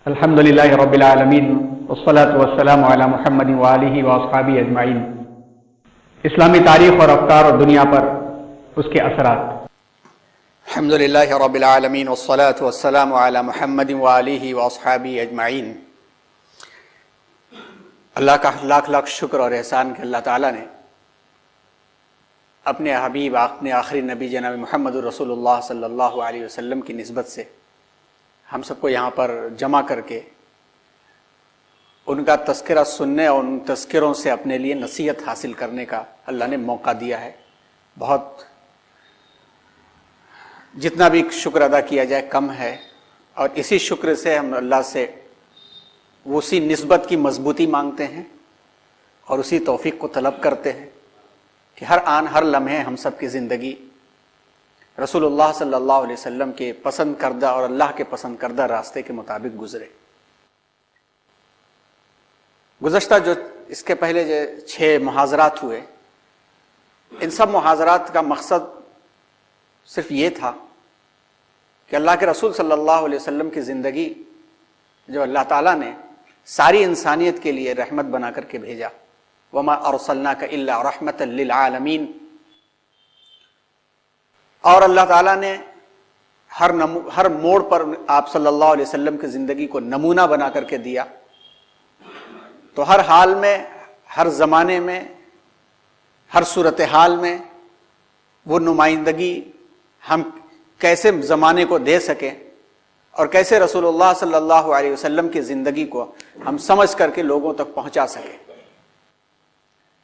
الحمدللہ رب العالمین والصلاة والسلام علی محمد وآلہ واصحابہ اجمعین۔ اسلامی تاریخ اور افکار اور دنیا پر اس کے اثرات۔ الحمدللہ رب العالمین والصلاة والسلام علی محمد وآلہ واصحابہ اجمعین۔ اللہ کا لاکھ لاکھ شکر اور احسان کہ اللہ تعالیٰ نے اپنے حبیب اپنے آخری نبی جناب محمد رسول اللہ صلی اللہ علیہ وسلم کی نسبت سے ہم سب کو یہاں پر جمع کر کے ان کا تذکرہ سننے اور ان تذکروں سے اپنے لیے نصیحت حاصل کرنے کا اللہ نے موقع دیا ہے۔ بہت جتنا بھی شکر ادا کیا جائے کم ہے، اور اسی شکر سے ہم اللہ سے اسی نسبت کی مضبوطی مانگتے ہیں اور اسی توفیق کو طلب کرتے ہیں کہ ہر آن ہر لمحے ہم سب کی زندگی رسول اللہ صلی اللہ علیہ وسلم کے پسند کردہ اور اللہ کے پسند کردہ راستے کے مطابق گزرے۔ گزشتہ جو اس کے پہلے جو 6 محاضرات ہوئے، ان سب محاضرات کا مقصد صرف یہ تھا کہ اللہ کے رسول صلی اللہ علیہ وسلم کی زندگی جو اللہ تعالیٰ نے ساری انسانیت کے لیے رحمت بنا کر کے بھیجا، وما ارسلناک الا رحمتا للعالمین، اور اللہ تعالیٰ نے ہر موڑ پر آپ صلی اللہ علیہ وسلم کی زندگی کو نمونہ بنا کر کے دیا، تو ہر حال میں، ہر زمانے میں، ہر صورتحال میں وہ نمائندگی ہم کیسے زمانے کو دے سکیں اور کیسے رسول اللہ صلی اللہ علیہ وسلم کی زندگی کو ہم سمجھ کر کے لوگوں تک پہنچا سکیں۔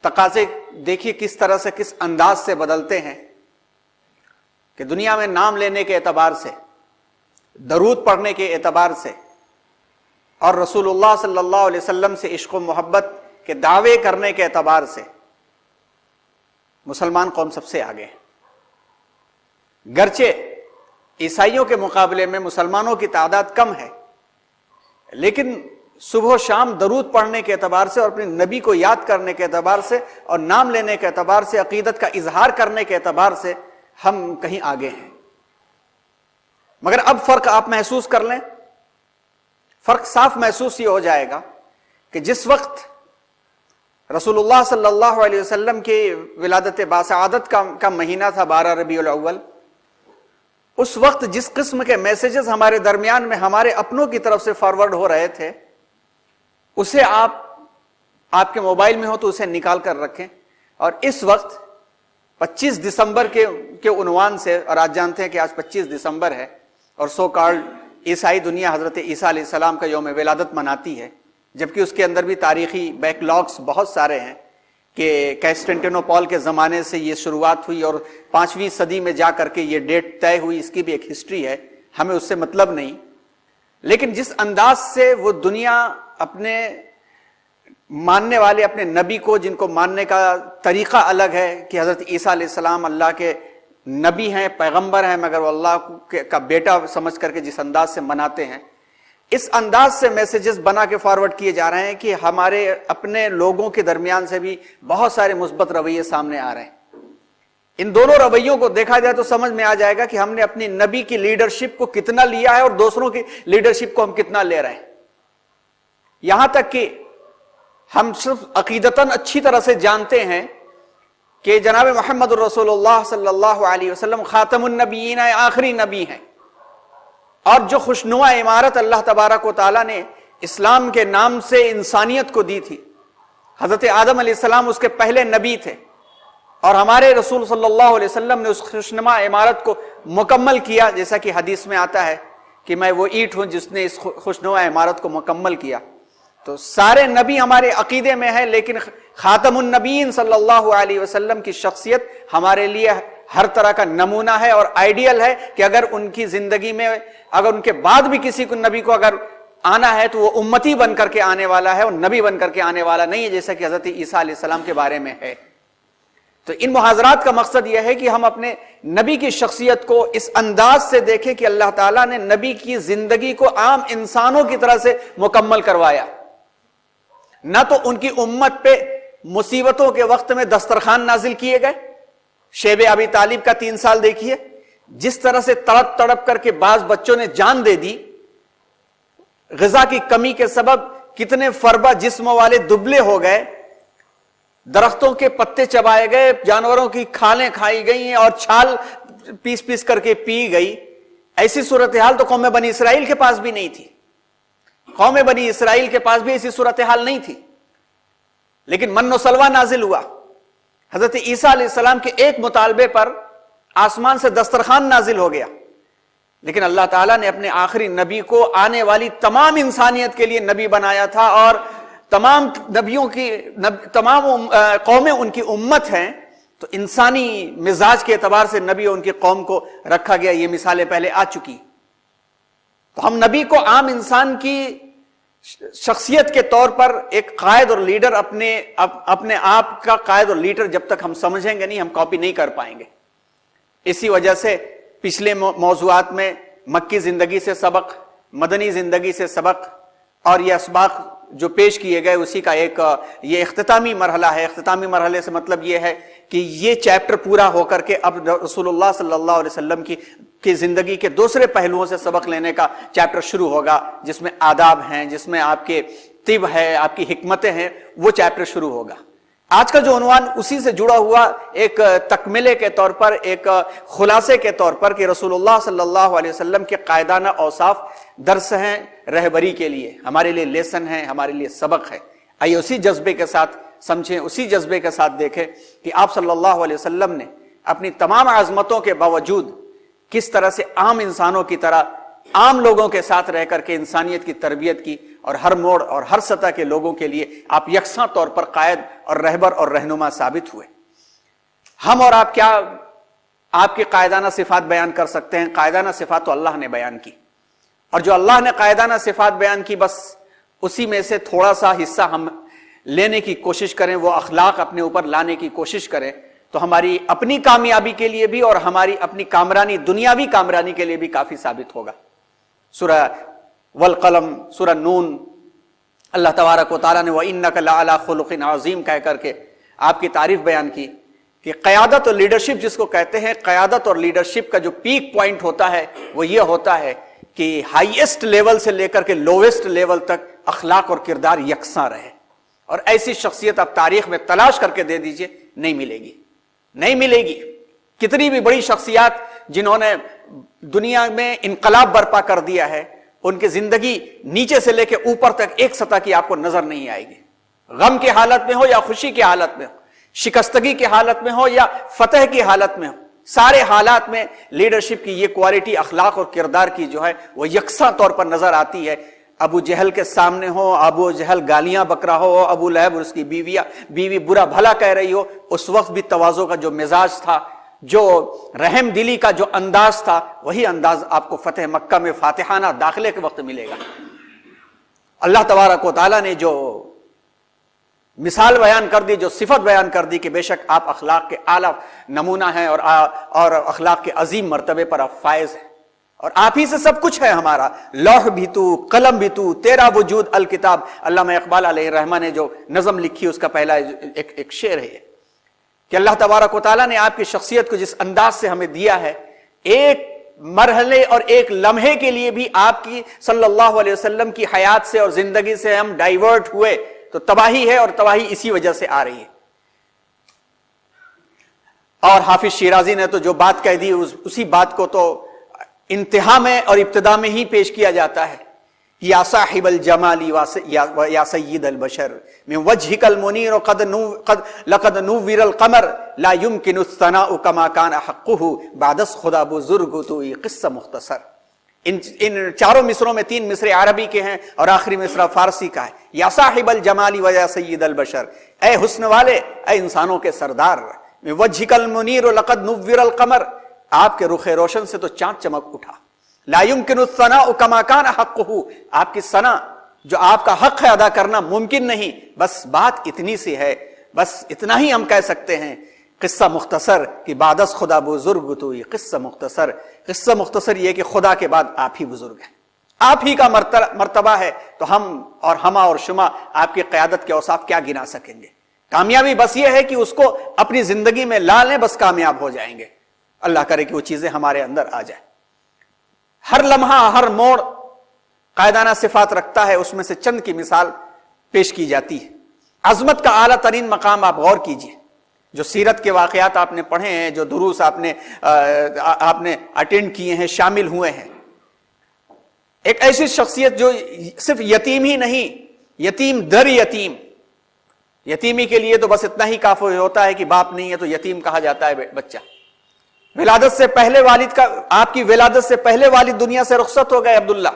تقاضے دیکھیے کس طرح سے، کس انداز سے بدلتے ہیں کہ دنیا میں نام لینے کے اعتبار سے، درود پڑھنے کے اعتبار سے، اور رسول اللہ صلی اللہ علیہ وسلم سے عشق و محبت کے دعوے کرنے کے اعتبار سے مسلمان قوم سب سے آگے ہے۔ گرچہ عیسائیوں کے مقابلے میں مسلمانوں کی تعداد کم ہے، لیکن صبح و شام درود پڑھنے کے اعتبار سے اور اپنے نبی کو یاد کرنے کے اعتبار سے اور نام لینے کے اعتبار سے، عقیدت کا اظہار کرنے کے اعتبار سے ہم کہیں آگے ہیں۔ مگر اب فرق آپ محسوس کر لیں، فرق صاف محسوس یہ ہو جائے گا کہ جس وقت رسول اللہ صلی اللہ علیہ وسلم کی ولادت باسعادت کا مہینہ تھا 12 ربیع الاول، اس وقت جس قسم کے میسیجز ہمارے درمیان میں ہمارے اپنوں کی طرف سے فارورڈ ہو رہے تھے، اسے آپ کے موبائل میں ہو تو اسے نکال کر رکھیں، اور اس وقت 25 دسمبر کے عنوان سے، اور آج جانتے ہیں کہ آج 25 دسمبر ہے اور سو کالڈ عیسائی دنیا حضرت عیسیٰ علیہ السلام کا یوم ولادت مناتی ہے، جبکہ اس کے اندر بھی تاریخی بیک لاگس بہت سارے ہیں کہ کانسٹینٹینوپول کے زمانے سے یہ شروعات ہوئی اور 5ویں صدی میں جا کر کے یہ ڈیٹ طے ہوئی، اس کی بھی ایک ہسٹری ہے، ہمیں اس سے مطلب نہیں۔ لیکن جس انداز سے وہ دنیا اپنے ماننے والے اپنے نبی کو، جن کو ماننے کا طریقہ الگ ہے کہ حضرت عیسیٰ علیہ السلام اللہ کے نبی ہیں، پیغمبر ہیں، مگر وہ اللہ کا بیٹا سمجھ کر کے جس انداز سے مناتے ہیں، اس انداز سے میسیجز بنا کے فارورڈ کیے جا رہے ہیں کہ ہمارے اپنے لوگوں کے درمیان سے بھی بہت سارے مثبت رویے سامنے آ رہے ہیں۔ ان دونوں رویوں کو دیکھا جائے تو سمجھ میں آ جائے گا کہ ہم نے اپنی نبی کی لیڈرشپ کو کتنا لیا ہے اور دوسروں کی لیڈرشپ کو ہم کتنا لے رہے ہیں۔ یہاں تک کہ ہم صرف عقیدتاً اچھی طرح سے جانتے ہیں کہ جناب محمد الرسول اللہ صلی اللہ علیہ وسلم خاتم النبیین، آخری نبی ہیں، اور جو خوشنما عمارت اللہ تبارک و تعالیٰ نے اسلام کے نام سے انسانیت کو دی تھی، حضرت آدم علیہ السلام اس کے پہلے نبی تھے، اور ہمارے رسول صلی اللہ علیہ وسلم نے اس خوشنما عمارت کو مکمل کیا، جیسا کہ حدیث میں آتا ہے کہ میں وہ اینٹ ہوں جس نے اس خوشنما عمارت کو مکمل کیا۔ تو سارے نبی ہمارے عقیدے میں ہیں، لیکن خاتم النبیین صلی اللہ علیہ وسلم کی شخصیت ہمارے لیے ہر طرح کا نمونہ ہے اور آئیڈیل ہے کہ اگر ان کی زندگی میں، اگر ان کے بعد بھی کسی کو نبی کو اگر آنا ہے تو وہ امتی بن کر کے آنے والا ہے اور نبی بن کر کے آنے والا نہیں ہے، جیسا کہ حضرت عیسیٰ علیہ السلام کے بارے میں ہے۔ تو ان محاضرات کا مقصد یہ ہے کہ ہم اپنے نبی کی شخصیت کو اس انداز سے دیکھیں کہ اللہ تعالیٰ نے نبی کی زندگی کو عام انسانوں کی طرح سے مکمل کروایا، نہ تو ان کی امت پہ مصیبتوں کے وقت میں دسترخوان نازل کیے گئے۔ شیب ابی طالب کا 3 سال دیکھیے، جس طرح سے تڑپ تڑپ کر کے بعض بچوں نے جان دے دی، غذا کی کمی کے سبب کتنے فربہ جسم والے دبلے ہو گئے، درختوں کے پتے چبائے گئے، جانوروں کی کھالیں کھائی گئی ہیں اور چھال پیس پیس کر کے پی گئی۔ ایسی صورتحال تو قوم بنی اسرائیل کے پاس بھی نہیں تھی، قوم بنی اسرائیل کے پاس بھی ایسی صورتحال نہیں تھی، لیکن من و سلوہ نازل ہوا۔ حضرت عیسیٰ علیہ السلام کے ایک مطالبے پر آسمان سے دسترخوان نازل ہو گیا، لیکن اللہ تعالیٰ نے اپنے آخری نبی کو آنے والی تمام انسانیت کے لیے نبی بنایا تھا، اور تمام نبیوں کی تمام قومیں ان کی امت ہیں، تو انسانی مزاج کے اعتبار سے نبی ان کی قوم کو رکھا گیا۔ یہ مثالیں پہلے آ چکی۔ تو ہم نبی کو عام انسان کی شخصیت کے طور پر ایک قائد اور لیڈر، اپنے آپ کا قائد اور لیڈر جب تک ہم سمجھیں گے نہیں، ہم کاپی نہیں کر پائیں گے۔ اسی وجہ سے پچھلے موضوعات میں مکی زندگی سے سبق، مدنی زندگی سے سبق، اور یہ اسباق جو پیش کیے گئے اسی کا ایک یہ اختتامی مرحلہ ہے۔ اختتامی مرحلے سے مطلب یہ ہے کہ یہ چیپٹر پورا ہو کر کے اب رسول اللہ صلی اللہ علیہ وسلم کی زندگی کے دوسرے پہلوؤں سے سبق لینے کا چیپٹر شروع ہوگا، جس میں آداب ہیں، جس میں آپ کے طب ہے، آپ کی حکمتیں ہیں، وہ چیپٹر شروع ہوگا۔ آج کا جو عنوان اسی سے جڑا ہوا ایک تکملے کے طور پر، ایک خلاصے کے طور پر کہ رسول اللہ صلی اللہ علیہ وسلم کے قائدانہ اوصاف درس ہیں رہبری کے لیے، ہمارے لیے لیسن ہے، ہمارے لیے سبق ہے۔ آئیے اسی جذبے کے ساتھ سمجھیں، اسی جذبے کے ساتھ دیکھیں کہ آپ صلی اللہ علیہ وسلم نے اپنی تمام عظمتوں کے باوجود کس طرح سے عام انسانوں کی طرح عام لوگوں کے ساتھ رہ کر کے انسانیت کی تربیت کی، اور ہر موڑ اور ہر سطح کے لوگوں کے لیے آپ یکساں طور پر قائد اور رہبر اور رہنما ثابت ہوئے۔ ہم اور آپ کیا آپ کی قائدانہ صفات بیان کر سکتے ہیں؟ قائدانہ صفات تو اللہ نے بیان کی، اور جو اللہ نے قائدانہ صفات بیان کی، بس اسی میں سے تھوڑا سا حصہ ہم لینے کی کوشش کریں، وہ اخلاق اپنے اوپر لانے کی کوشش کریں، تو ہماری اپنی کامیابی کے لیے بھی اور ہماری اپنی کامرانی، دنیاوی کامرانی کے لیے بھی کافی ثابت ہوگا۔ سورہ والقلم، سورہ نون، اللہ تبارک و تعالیٰ نے وَإِنَّكَ لَعَلَىٰ خُلُقٍ عَظِيمٍ کہہ کر کے آپ کی تعریف بیان کی کہ قیادت اور لیڈرشپ جس کو کہتے ہیں، قیادت اور لیڈرشپ کا جو پیک پوائنٹ ہوتا ہے وہ یہ ہوتا ہے کہ ہائیسٹ لیول سے لے کر کے لوویسٹ لیول تک اخلاق اور کردار یکساں رہے، اور ایسی شخصیت آپ تاریخ میں تلاش کر کے دے دیجئے، نہیں ملے گی، نہیں ملے گی۔ کتنی بھی بڑی شخصیات جنہوں نے دنیا میں انقلاب برپا کر دیا ہے، ان کی زندگی نیچے سے لے کے اوپر تک ایک سطح کی آپ کو نظر نہیں آئے گی، غم کی حالت میں ہو یا خوشی کی حالت میں ہو، شکستگی کی حالت میں ہو یا فتح کی حالت میں ہو، سارے حالات میں لیڈرشپ کی یہ کوالٹی اخلاق اور کردار کی جو ہے وہ یکساں طور پر نظر آتی ہے۔ ابو جہل کے سامنے ہو، ابو جہل گالیاں بک رہا ہو، ابو لہب اور اس کی بیوی برا بھلا کہہ رہی ہو، اس وقت بھی تواضع کا جو مزاج تھا، جو رحم دلی کا جو انداز تھا، وہی انداز آپ کو فتح مکہ میں فاتحانہ داخلے کے وقت ملے گا۔ اللہ تبارک و تعالیٰ نے جو مثال بیان کر دی، جو صفت بیان کر دی کہ بے شک آپ اخلاق کے اعلیٰ نمونہ ہیں اور اخلاق کے عظیم مرتبے پر آپ فائز ہیں، اور آپ ہی سے سب کچھ ہے ہمارا، لوح بھی تو، قلم بھی تو، تیرا وجود الکتاب۔ علامہ اقبال علیہ الرحمہ نے جو نظم لکھی اس کا پہلا ایک شعر ہے کہ اللہ تبارک و تعالیٰ نے آپ کی شخصیت کو جس انداز سے ہمیں دیا ہے، ایک مرحلے اور ایک لمحے کے لیے بھی آپ کی صلی اللہ علیہ وسلم کی حیات سے اور زندگی سے ہم ڈائیورٹ ہوئے تو تباہی ہے، اور تباہی اسی وجہ سے آ رہی ہے۔ اور حافظ شیرازی نے تو جو بات کہہ دی اسی بات کو تو انتہا میں اور ابتدا میں ہی پیش کیا جاتا ہے، یا صاحب الجمال یا سید البشر من وجهك المنیر لقد نور القمر لا يمكن الثناء كما كان حقه بعد خدا بزرگ تو یہ قصہ مختصر۔ ان چاروں مصروں میں 3 مصرے عربی کے ہیں اور آخری مصرع فارسی کا ہے۔ یا صاحب الجمال و یا سید البشر، اے حسن والے، اے انسانوں کے سردار، من وجهك المنیر لقد نور القمر، آپ کے رخ روشن سے تو چاند چمک اٹھا۔ لا يمكن الثناء كما كان حقه، آپ کی ثنا جو آپ کا حق ہے ادا کرنا ممکن نہیں، بس بات اتنی سی ہے، بس اتنا ہی ہم کہہ سکتے ہیں، قصہ مختصر کہ بعدس خدا بزرگ تو یہ قصہ مختصر۔ قصہ مختصر یہ کہ خدا کے بعد آپ ہی بزرگ ہیں، آپ ہی کا مرتبہ ہے، تو ہم اور ہما اور شما آپ کی قیادت کے اوصاف کیا گنا سکیں گے؟ کامیابی بس یہ ہے کہ اس کو اپنی زندگی میں لا لیں، بس کامیاب ہو جائیں گے۔ اللہ کرے کہ وہ چیزیں ہمارے اندر آ جائیں۔ ہر لمحہ، ہر موڑ قائدانہ صفات رکھتا ہے، اس میں سے چند کی مثال پیش کی جاتی ہے۔ عظمت کا اعلیٰ ترین مقام آپ غور کیجئے، جو سیرت کے واقعات آپ نے پڑھے ہیں، جو دروس آپ نے اٹینڈ کیے ہیں، شامل ہوئے ہیں، ایک ایسی شخصیت جو صرف یتیم ہی نہیں، یتیم در یتیم، یتیمی کے لیے تو بس اتنا ہی کافی ہوتا ہے کہ باپ نہیں ہے تو یتیم کہا جاتا ہے بچہ۔ ولادت سے پہلے والد کا، آپ کی ولادت سے پہلے والد دنیا سے رخصت ہو گئے عبداللہ۔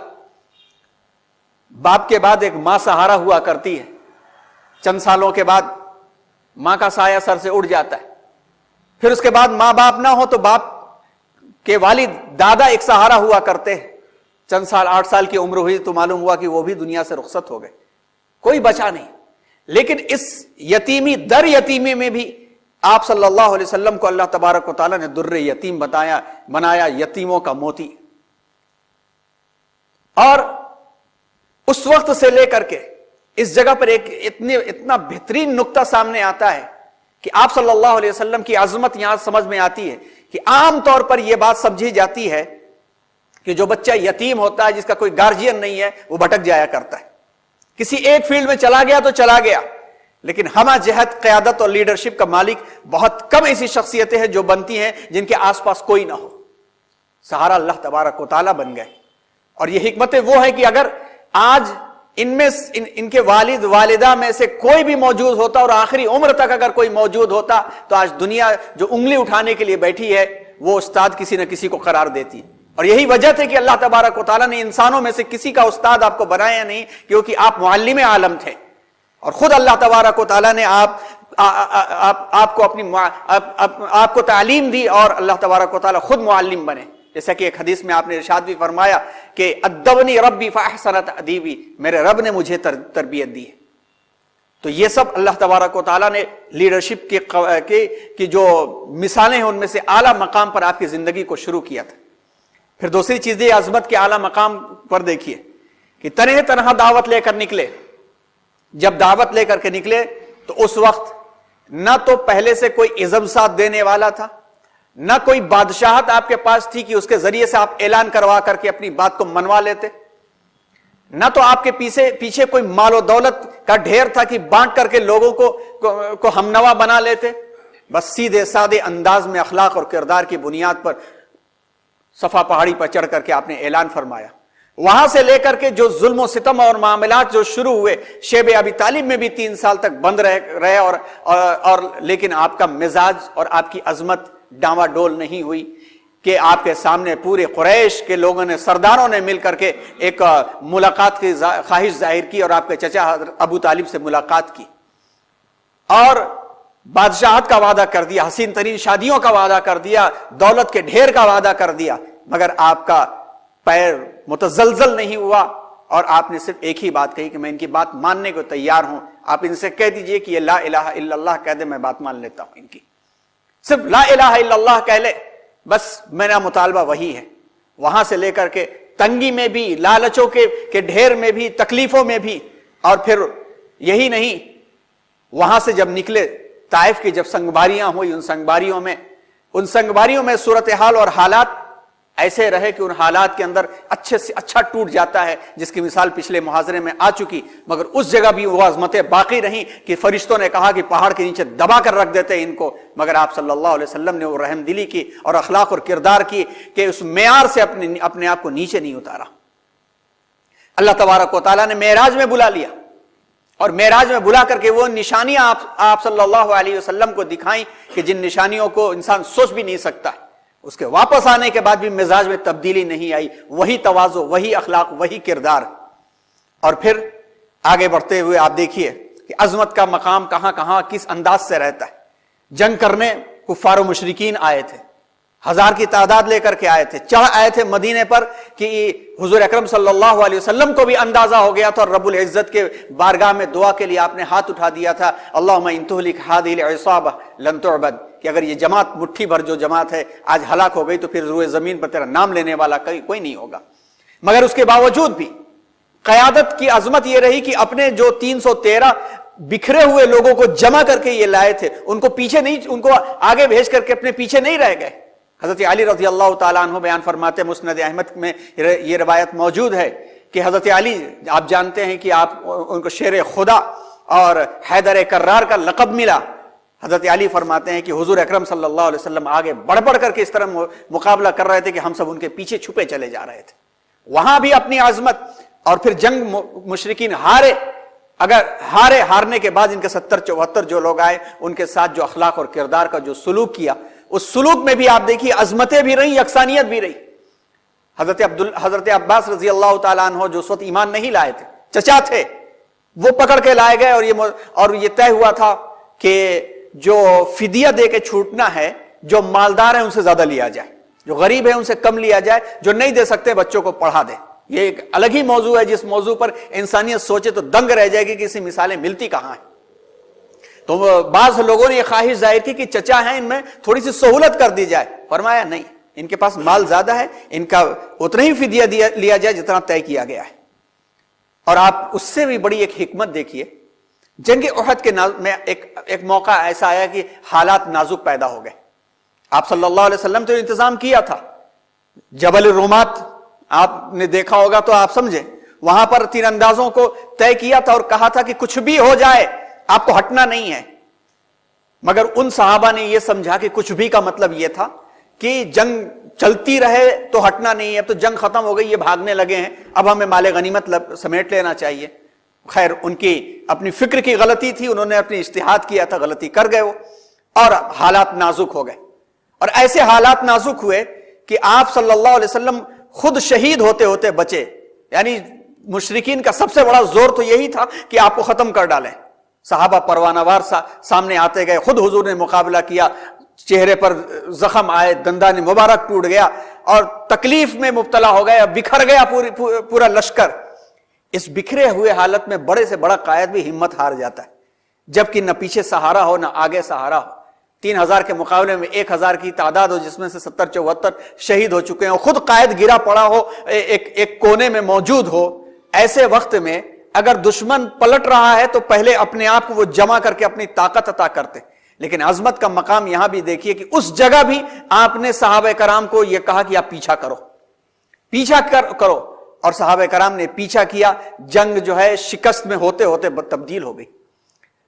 باپ کے بعد ایک ماں سہارا ہوا کرتی ہے، چند سالوں کے بعد ماں کا سایہ سر سے اڑ جاتا ہے، پھر اس کے بعد ماں باپ نہ ہو تو باپ کے والد دادا ایک سہارا ہوا کرتے ہیں، چند سال 8 سال کی عمر ہوئی تو معلوم ہوا کہ وہ بھی دنیا سے رخصت ہو گئے، کوئی بچا نہیں۔ لیکن اس یتیمی در یتیمی میں بھی آپ صلی اللہ علیہ وسلم کو اللہ تبارک و تعالیٰ نے در یتیم بنایا، یتیموں کا موتی۔ اور اس وقت سے لے کر کے اس جگہ پر ایک اتنا بہترین نقطہ سامنے آتا ہے کہ آپ صلی اللہ علیہ وسلم کی عظمت یہاں سمجھ میں آتی ہے کہ عام طور پر یہ بات سمجھی جاتی ہے کہ جو بچہ یتیم ہوتا ہے، جس کا کوئی گارجین نہیں ہے، وہ بھٹک جایا کرتا ہے، کسی ایک فیلڈ میں چلا گیا تو چلا گیا۔ لیکن ہمہ جہت قیادت اور لیڈرشپ کا مالک بہت کم ایسی شخصیتیں ہیں جو بنتی ہیں جن کے آس پاس کوئی نہ ہو، سہارا اللہ تبارک و تعالیٰ بن گئے۔ اور یہ حکمتیں وہ ہیں کہ اگر آج ان کے والد والدہ میں سے کوئی بھی موجود ہوتا اور آخری عمر تک اگر کوئی موجود ہوتا تو آج دنیا جو انگلی اٹھانے کے لیے بیٹھی ہے وہ استاد کسی نہ کسی کو قرار دیتی۔ اور یہی وجہ تھی کہ اللہ تبارک و تعالیٰ نے انسانوں میں سے کسی کا استاد آپ کو بنایا نہیں، کیونکہ آپ معلم عالم تھے، اور خود اللہ تبارک و تعالیٰ نے آپ کو تعلیم دی، اور اللہ تبارک و تعالیٰ خود معلم بنے۔ جیسا کہ ایک حدیث میں آپ نے ارشاد بھی فرمایا کہ ادبنی ربی فاحسن تأدیبی، میرے رب نے مجھے تربیت دی ہے۔ تو یہ سب اللہ تبارک و تعالیٰ نے لیڈرشپ کی جو مثالیں ہیں ان میں سے اعلیٰ مقام پر آپ کی زندگی کو شروع کیا تھا۔ پھر دوسری چیز یہ عظمت کے اعلیٰ مقام پر دیکھیے کہ تنہا دعوت لے کر نکلے۔ جب دعوت لے کر کے نکلے تو اس وقت نہ تو پہلے سے کوئی عزم ساتھ دینے والا تھا، نہ کوئی بادشاہت آپ کے پاس تھی کہ اس کے ذریعے سے آپ اعلان کروا کر کے اپنی بات کو منوا لیتے، نہ تو آپ کے پیچھے کوئی مال و دولت کا ڈھیر تھا کہ بانٹ کر کے لوگوں کو ہم نوا بنا لیتے۔ بس سیدھے سادے انداز میں اخلاق اور کردار کی بنیاد پر صفا پہاڑی پر چڑھ کر کے آپ نے اعلان فرمایا۔ وہاں سے لے کر کے جو ظلم و ستم اور معاملات جو شروع ہوئے، شیب ابی طالب میں بھی 3 سال تک بند رہے اور لیکن آپ کا مزاج اور آپ کی عظمت ڈاما ڈول نہیں ہوئی کہ آپ کے سامنے پورے قریش کے لوگوں نے، سرداروں نے مل کر کے ایک ملاقات کی خواہش ظاہر کی اور آپ کے چچا ابو طالب سے ملاقات کی اور بادشاہت کا وعدہ کر دیا، حسین ترین شادیوں کا وعدہ کر دیا، دولت کے ڈھیر کا وعدہ کر دیا، مگر آپ کا پیر متزلزل نہیں ہوا اور آپ نے صرف ایک ہی بات کہی کہ میں ان کی بات ماننے کو تیار ہوں۔ آپ ان سے کہہ دیجئے کہ یہ لا الہ الا اللہ کہہ دے، میں بات مان لیتا ہوں ان کی، صرف لا الہ الا اللہ کہہ لے، بس میرا مطالبہ وہی ہے۔ وہاں سے لے کر کے تنگی میں بھی، لالچوں کے ڈھیر میں بھی، تکلیفوں میں بھی، اور پھر یہی نہیں، وہاں سے جب نکلے طائف کی جب سنگباریاں ہوئی، ان سنگباریوں میں صورتحال اور حالات ایسے رہے کہ ان حالات کے اندر اچھے سے اچھا ٹوٹ جاتا ہے، جس کی مثال پچھلے محاضرے میں آ چکی، مگر اس جگہ بھی وہ عظمتیں باقی رہیں کہ فرشتوں نے کہا کہ پہاڑ کے نیچے دبا کر رکھ دیتے ان کو، مگر آپ صلی اللہ علیہ وسلم نے وہ رحم دلی کی اور اخلاق اور کردار کی کہ اس معیار سے اپنے آپ کو نیچے نہیں اتارا۔ اللہ تبارک و تعالیٰ نے معراج میں بلا لیا اور معراج میں بلا کر کے وہ نشانیاں آپ صلی اللہ علیہ وسلم کو دکھائیں کہ جن نشانیوں کو انسان سوچ بھی نہیں سکتا ہے۔ اس کے واپس آنے کے بعد بھی مزاج میں تبدیلی نہیں آئی، وہی تواضع، وہی اخلاق، وہی کردار۔ اور پھر آگے بڑھتے ہوئے آپ دیکھیے کہ عظمت کا مقام کہاں کہاں کس انداز سے رہتا ہے۔ جنگ کرنے کفار و مشرکین آئے تھے، 1000 کی تعداد لے کر کے آئے تھے، چڑھ آئے تھے مدینے پر کہ حضور اکرم صلی اللہ علیہ وسلم کو بھی اندازہ ہو گیا تھا اور رب العزت کے بارگاہ میں دعا کے لیے آپ نے ہاتھ اٹھا دیا تھا، اللہم ان تہلک ہذہ العصابہ لن تعبد، کہ اگر یہ جماعت مٹھی بھر جو جماعت ہے آج ہلاک ہو گئی تو پھر روئے زمین پر تیرا نام لینے والا کوئی نہیں ہوگا۔ مگر اس کے باوجود بھی قیادت کی عظمت یہ رہی کہ اپنے جو 313 بکھرے ہوئے لوگوں کو جمع کر کے یہ لائے تھے، ان کو آگے بھیج کر کے اپنے پیچھے نہیں رہ گئے۔ حضرت علی رضی اللہ تعالیٰ عنہ بیان فرماتے، مسند احمد میں یہ روایت موجود ہے کہ حضرت علی آپ جانتے ہیں کہ آپ ان کو شیر خدا اور حیدر کرار کا لقب ملا. حضرت علی فرماتے ہیں کہ حضور اکرم صلی اللہ علیہ وسلم آگے بڑھ بڑھ کر کے اس طرح مقابلہ کر رہے تھے کہ ہم سب ان کے پیچھے چھپے چلے جا رہے تھے. وہاں بھی اپنی عظمت. اور پھر جنگ مشرکین ہارے. اگر ہارنے کے بعد ان کے 70-74 جو لوگ آئے ان کے ساتھ جو اخلاق اور کردار کا جو سلوک کیا, اس سلوک میں بھی آپ دیکھیے عظمتیں بھی رہی, یکسانیت بھی رہی. حضرت عباس رضی اللہ تعالیٰ عنہ جو اس وقت ایمان نہیں لائے تھے, چچا تھے, وہ پکڑ کے لائے گئے اور یہ طے ہوا تھا کہ جو فدیہ دے کے چھوٹنا ہے, جو مالدار ہیں ان سے زیادہ لیا جائے, جو غریب ہے ان سے کم لیا جائے, جو نہیں دے سکتے بچوں کو پڑھا دے. یہ ایک الگ ہی موضوع ہے جس موضوع پر انسانیت سوچے تو دنگ رہ جائے گی کہ اسی مثالیں ملتی کہاں ہیں. تو بعض لوگوں نے یہ خواہش ظاہر کی کہ چچا ہیں ان میں تھوڑی سی سہولت کر دی جائے. فرمایا نہیں, ان کے پاس مال زیادہ ہے, ان کا اتنا ہی فدیہ لیا جائے جتنا طے کیا گیا ہے. اور آپ اس سے بھی بڑی ایک حکمت دیکھیے, جنگ احد کے میں ایک موقع ایسا آیا کہ حالات نازک پیدا ہو گئے. آپ صلی اللہ علیہ وسلم تو انتظام کیا تھا. جبل الرومات آپ نے دیکھا ہوگا تو آپ سمجھے, وہاں پر تیر اندازوں کو طے کیا تھا اور کہا تھا کہ کچھ بھی ہو جائے آپ کو ہٹنا نہیں ہے. مگر ان صحابہ نے یہ سمجھا کہ کچھ بھی کا مطلب یہ تھا کہ جنگ چلتی رہے تو ہٹنا نہیں ہے. اب تو جنگ ختم ہو گئی, یہ بھاگنے لگے ہیں, اب ہمیں مال غنیمت سمیٹ لینا چاہیے. خیر, ان کی اپنی فکر کی غلطی تھی, انہوں نے اپنی اجتہاد کیا تھا, غلطی کر گئے وہ, اور حالات نازک ہو گئے. اور ایسے حالات نازک ہوئے کہ آپ صلی اللہ علیہ وسلم خود شہید ہوتے ہوتے بچے. یعنی مشرکین کا سب سے بڑا زور تو یہی تھا کہ آپ کو ختم کر ڈالیں. صحابہ پروانہ وار سامنے آتے گئے, خود حضور نے مقابلہ کیا, چہرے پر زخم آئے, دندان مبارک ٹوٹ گیا اور تکلیف میں مبتلا ہو گیا, بکھر گیا پورا لشکر. اس بکھرے ہوئے حالت میں بڑے سے بڑا قائد بھی ہمت ہار جاتا ہے, جبکہ نہ پیچھے سہارا ہو نہ آگے سہارا ہو. 3000 کے مقابلے میں 1000 کی تعداد ہو, جس میں سے 70-74 شہید ہو چکے ہیں, خود قائد گرا پڑا ہو, ایک کونے میں موجود ہو. ایسے وقت میں اگر دشمن پلٹ رہا ہے تو پہلے اپنے آپ کو وہ جمع کر کے اپنی طاقت عطا کرتے. لیکن عظمت کا مقام یہاں بھی دیکھیے کہ اس جگہ بھی آپ نے صحابہ کرام کو یہ کہا کہ آپ پیچھا کرو, اور صحابہ کرام نے پیچھا کیا. جنگ جو ہے شکست میں ہوتے ہوتے تبدیل ہو گئی.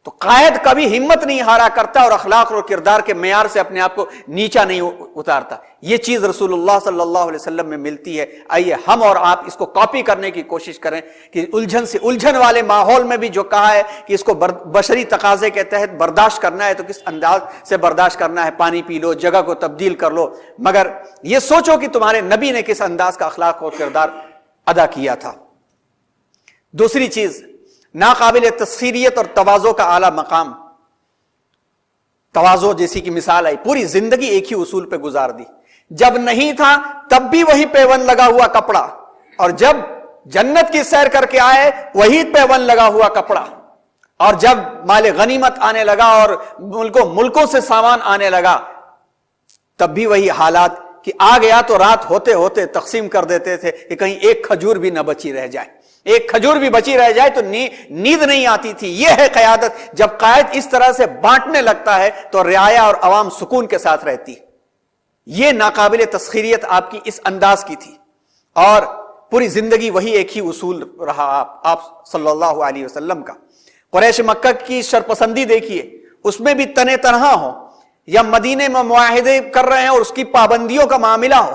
تو قائد کبھی ہمت نہیں ہارا کرتا اور اخلاق اور کردار کے معیار سے اپنے آپ کو نیچا نہیں اتارتا. یہ چیز رسول اللہ صلی اللہ علیہ وسلم میں ملتی ہے. آئیے ہم اور آپ اس کو کاپی کرنے کی کوشش کریں کہ الجھن والے ماحول میں بھی جو کہا ہے کہ اس کو بشری تقاضے کے تحت برداشت کرنا ہے تو کس انداز سے برداشت کرنا ہے. پانی پی لو, جگہ کو تبدیل کر لو, مگر یہ سوچو کہ تمہارے نبی نے کس انداز کا اخلاق اور کردار ادا کیا تھا. دوسری چیز, ناقابل تسخیریت اور تواضع کا اعلیٰ مقام. تواضع جیسی کی مثال آئی, پوری زندگی ایک ہی اصول پہ گزار دی. جب نہیں تھا تب بھی وہی پیون لگا ہوا کپڑا, اور جب جنت کی سیر کر کے آئے وہی پیون لگا ہوا کپڑا, اور جب مال غنیمت آنے لگا اور ملکوں سے سامان آنے لگا تب بھی وہی حالات کہ آ گیا تو رات ہوتے ہوتے تقسیم کر دیتے تھے کہ کہیں ایک کھجور بھی نہ بچی رہ جائے. ایک کھجور بھی بچی رہ جائے تو نیند نہیں آتی تھی. یہ ہے قیادت. جب قائد اس طرح سے بانٹنے لگتا ہے تو رعایا اور عوام سکون کے ساتھ رہتی. یہ ناقابل تسخیریت آپ کی اس انداز کی تھی, اور پوری زندگی وہی ایک ہی اصول رہا آپ صلی اللہ علیہ وسلم کا. قریش مکہ کی شرپسندی دیکھیے, اس میں بھی تنے تنہا ہو, یا مدینے میں معاہدے کر رہے ہیں اور اس کی پابندیوں کا معاملہ ہو,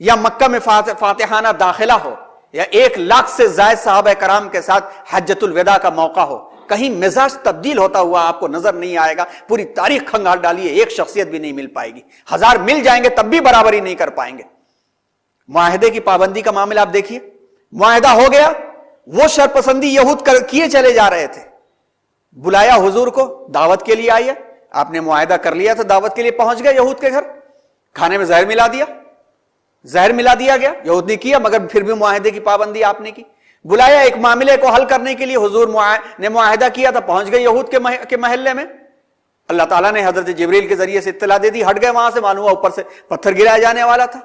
یا مکہ میں فاتحانہ داخلہ ہو, یا 1 لاکھ سے زائد صحابہ کرام کے ساتھ حجۃ الوداع کا موقع ہو, کہیں مزاج تبدیل ہوتا ہوا آپ کو نظر نہیں آئے گا. پوری تاریخ کھنگال ڈالیے, ایک شخصیت بھی نہیں مل پائے گی. 1000 مل جائیں گے تب بھی برابری نہیں کر پائیں گے. معاہدے کی پابندی کا معاملہ آپ دیکھیے, معاہدہ ہو گیا, وہ شرپسندی یہود کیے چلے جا رہے تھے. بلایا حضور کو, دعوت کے لیے آئیے, آپ نے معاہدہ کر لیا تھا, دعوت کے لیے پہنچ گئے یہود کے گھر, کھانے میں زہر ملا دیا گیا. یہود نے کیا, مگر پھر بھی معاہدے کی پابندی آپ نے کی. بلایا ایک معاملے کو حل کرنے کے لیے, حضور نے معاہدہ کیا تھا, پہنچ گئے یہود کے محلے میں. اللہ تعالیٰ نے حضرت جبریل کے ذریعے سے اطلاع دے دی, ہٹ گئے وہاں سے, معلوم ہوا اوپر سے پتھر گرایا جانے والا تھا.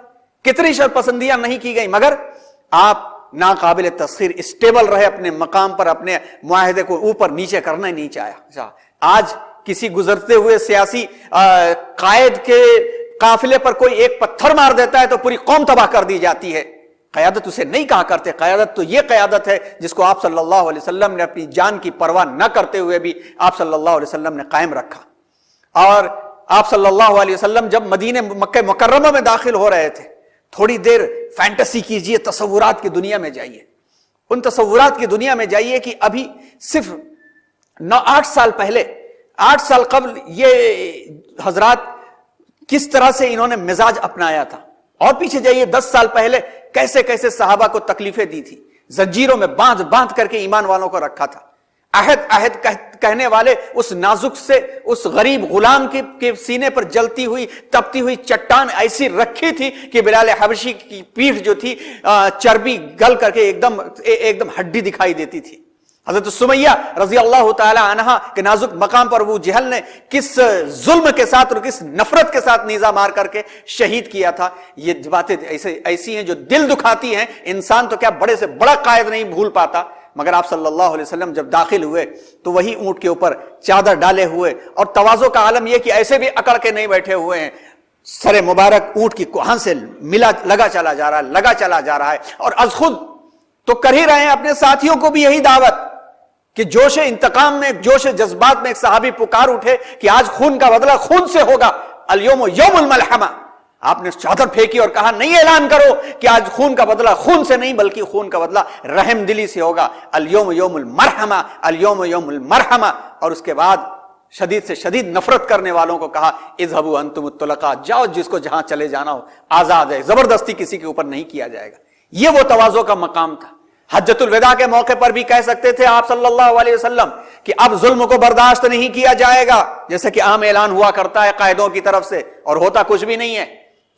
کتنی شرپسندیاں نہیں کی گئی, مگر آپ ناقابل تسخیر اسٹیبل رہے اپنے مقام پر, اپنے معاہدے کو اوپر نیچے کرنا ہی نہیں چاہا. آج کسی گزرتے ہوئے سیاسی قائد کے قافلے پر کوئی ایک پتھر مار دیتا ہے تو پوری قوم تباہ کر دی جاتی ہے. قیادت اسے نہیں کہا کرتے. قیادت تو یہ قیادت ہے جس کو آپ صلی اللہ علیہ وسلم نے اپنی جان کی پرواہ نہ کرتے ہوئے بھی آپ صلی اللہ علیہ وسلم نے قائم رکھا. اور آپ صلی اللہ علیہ وسلم جب مدینہ مکہ مکرمہ میں داخل ہو رہے تھے، تھوڑی دیر فینٹیسی کیجئے، تصورات کی دنیا میں جائیے. ان تصورات کی دنیا میں جائیے کہ ابھی صرف 8 سال پہلے، 8 سال قبل یہ حضرات کس طرح سے انہوں نے مزاج اپنایا تھا. اور پیچھے جائیے 10 سال پہلے کیسے کیسے صحابہ کو تکلیفیں دی تھی، زنجیروں میں باندھ کر کے ایمان والوں کو رکھا تھا. عہد کہنے والے اس نازک سے اس غریب غلام کے سینے پر جلتی ہوئی تپتی ہوئی چٹان ایسی رکھی تھی کہ بلال حبشی کی پیٹھ جو تھی چربی گل کر کے ایک دم ہڈی دکھائی دیتی تھی. حضرت سمیہ رضی اللہ تعالی عنہا کے نازک مقام پر ابو جہل نے کس ظلم کے ساتھ اور کس نفرت کے ساتھ نیزہ مار کر کے شہید کیا تھا. یہ باتیں ایسی ہیں جو دل دکھاتی ہیں. انسان تو کیا بڑے سے بڑا قائد نہیں بھول پاتا. مگر آپ صلی اللہ علیہ وسلم جب داخل ہوئے تو وہی اونٹ کے اوپر چادر ڈالے ہوئے، اور تواضع کا عالم یہ کہ ایسے بھی اکڑ کے نہیں بیٹھے ہوئے ہیں. سر مبارک اونٹ کی کوہان سے لگا چلا جا رہا ہے اور از خود تو کر ہی رہے ہیں اپنے ساتھیوں کو بھی یہی دعوت کہ جوش انتقام میں، جوش جذبات میں ایک صحابی پکار اٹھے کہ آج خون کا بدلہ خون سے ہوگا. الیوم یوم الملحمہ. آپ نے چادر پھینکی اور کہا نہیں اعلان کرو کہ آج خون کا بدلہ خون سے نہیں بلکہ خون کا بدلہ رحم دلی سے ہوگا. الیوم یوم المرحمہ، الیوم یوم المرحمہ. اور اس کے بعد شدید سے شدید نفرت کرنے والوں کو کہا اذهبوا انتم الطلقاء، جاؤ جس کو جہاں چلے جانا ہو، آزاد ہے، زبردستی کسی کے اوپر نہیں کیا جائے گا. یہ وہ تواضع کا مقام تھا. حجۃ الوداع کے موقع پر بھی کہہ سکتے تھے آپ صلی اللہ علیہ وسلم کہ اب ظلم کو برداشت نہیں کیا جائے گا، جیسے کہ عام اعلان ہوا کرتا ہے قائدوں کی طرف سے اور ہوتا کچھ بھی نہیں ہے.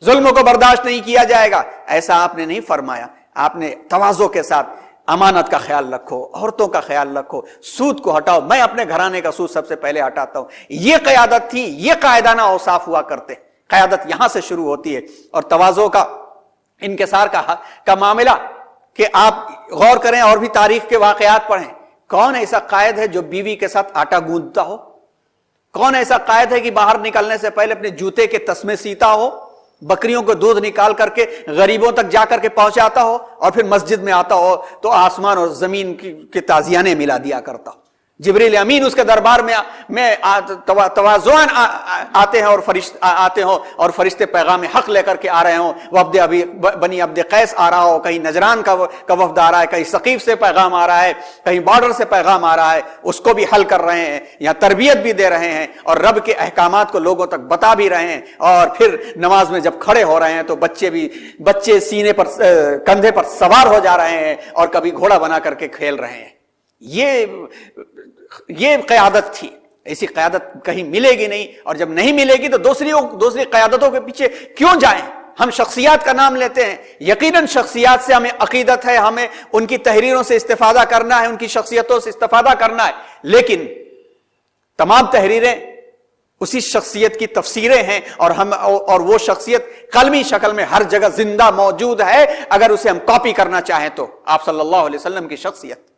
ظلم کو برداشت نہیں کیا جائے گا، ایسا آپ نے نہیں فرمایا. آپ نے تواضع کے ساتھ امانت کا خیال رکھو، عورتوں کا خیال رکھو، سود کو ہٹاؤ، میں اپنے گھرانے کا سود سب سے پہلے ہٹاتا ہوں. یہ قیادت تھی، یہ قائدانہ اوصاف ہوا کرتے. قیادت یہاں سے شروع ہوتی ہے. اور تواضع کا، انکسار کا معاملہ کہ آپ غور کریں اور بھی تاریخ کے واقعات پڑھیں. کون ایسا قائد ہے جو بیوی کے ساتھ آٹا گوندتا ہو؟ کون ایسا قائد ہے کہ باہر نکلنے سے پہلے اپنے جوتے کے تسمے سیتا ہو، بکریوں کو دودھ نکال کر کے غریبوں تک جا کر کے پہنچاتا ہو، اور پھر مسجد میں آتا ہو تو آسمان اور زمین کے تازیانے ملا دیا کرتا ہو؟ جبریل امین اس کے دربار میں تواضعاً آتے ہیں اور فرشتے پیغام حق لے کر کے آ رہے ہوں. بنی عبد قیس آ رہا ہو، کہیں نجران کا وفد آ رہا ہے، کہیں ثقیف سے پیغام آ رہا ہے، کہیں بارڈر سے پیغام آ رہا ہے، اس کو بھی حل کر رہے ہیں، یا تربیت بھی دے رہے ہیں اور رب کے احکامات کو لوگوں تک بتا بھی رہے ہیں. اور پھر نماز میں جب کھڑے ہو رہے ہیں تو بچے سینے پر، کندھے پر سوار ہو جا رہے ہیں اور کبھی گھوڑا بنا کر کے کھیل رہے ہیں. یہ قیادت تھی. ایسی قیادت کہیں ملے گی نہیں، اور جب نہیں ملے گی تو دوسری قیادتوں کے پیچھے کیوں جائیں؟ ہم شخصیات کا نام لیتے ہیں، یقیناً شخصیات سے ہمیں عقیدت ہے، ہمیں ان کی تحریروں سے استفادہ کرنا ہے، ان کی شخصیتوں سے استفادہ کرنا ہے، لیکن تمام تحریریں اسی شخصیت کی تفسیریں ہیں، اور وہ شخصیت قلمی شکل میں ہر جگہ زندہ موجود ہے. اگر اسے ہم کاپی کرنا چاہیں تو آپ صلی اللہ علیہ وسلم کی شخصیت